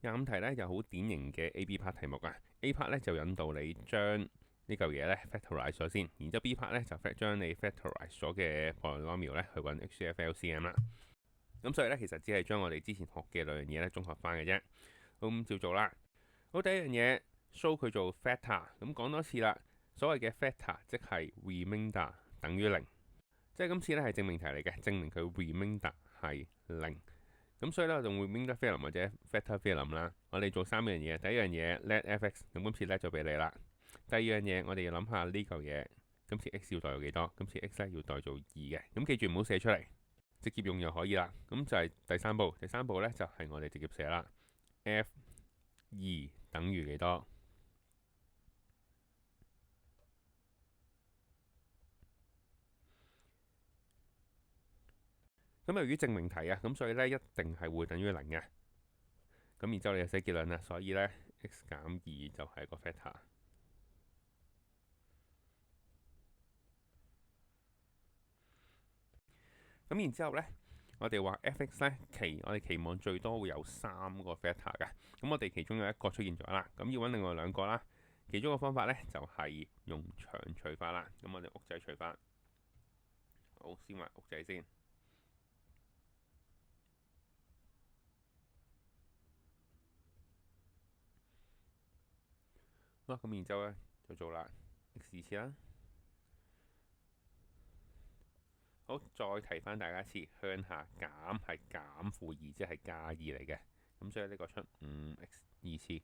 廿五題咧就好典型嘅 A、B part 題目啊。A part 咧就引導你將呢嚿嘢咧 factorize 咗先，然之後 B part 咧就將你 factorize 咗嘅 polynomial 咧去揾 HCF LCM 啦。咁所以咧其實只係將我哋之前學嘅兩樣嘢咧綜合翻嘅啫。咁照做啦。好，第一樣嘢 show 佢做 factor，咁講多次啦。所謂嘅 factor 即係 remainder 等於零，即係今次咧係證明題嚟嘅，證明佢 remainder 係零。咁所以咧，我用 remainder theorem 或者 factor theorem 啦。我哋做三樣嘢。第一樣嘢 let f(x)，咁今次 let 咗俾你啦。第二樣嘢，我哋要諗下呢嚿嘢，今次 x 要代做幾多？今次 x 咧要代做2嘅。咁記住唔好寫出嚟，直接用就可以啦。咁就係第三步。第三步咧就係我哋直接寫啦。f(2) 等於幾多？咁由於證明題啊，咁所以咧一定係會等於零嘅。咁然之後你就寫結論啦。所以咧 x 減2就係一個 factor。咁然之後咧，我哋話 f(x) 咧我哋期望最多會有3個 factor 嘅。咁我哋其中有一個出現咗啦，咁要揾另外兩個啦。其中一個方法咧就係用長除法啦。咁我哋屋仔除法，好，先畫屋仔先。好，咁然之後咧就做啦 x 2次啦。好，再提翻大家一次，向下減係減負2，即係加2嚟嘅。咁所以呢個出 5x 2次。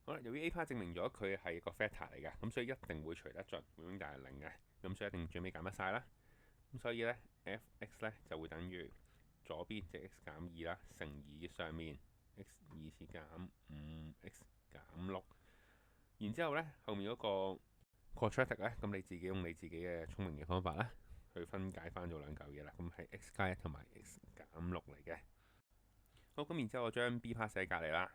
好啦，由於 A part 證明咗佢係個 factor 嚟嘅，咁所以一定會除得盡，永遠大係0嘅。咁所以一定最尾減得晒啦。咁所以咧 f(x) 咧就會等於左邊即係 x 減2啦，乘以上面 x 2次減 5x 減6。然之後咧後面嗰個 quadratic 咧，咁你自己用你自己嘅聰明嘅方法啦，去分解翻做兩嚿嘢啦。咁係 x 加1同埋 x 減6嚟嘅。好，咁然之後我將 B part 寫隔離啦。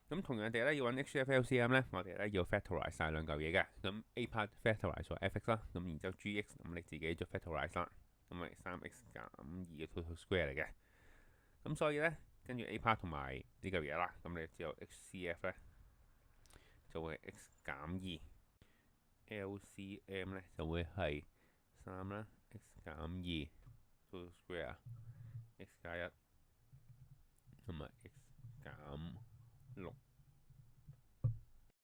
咁同樣地咧，要揾 HCF LCM 咧，我哋咧要 factorize 晒兩嚿嘢嘅。咁 A part factorize 咗 f(x) 啦，咁然之後 gx 咁你自己就 factorize 啦，咁係 3x 減2嘅 total square 嚟嘅。咁所以咧，跟住 A part 同埋呢嚿嘢啦，咁你只有 HCF 咧就會 x 減2，LCM 咧就會係3啦，x 減2 total square x 加1同埋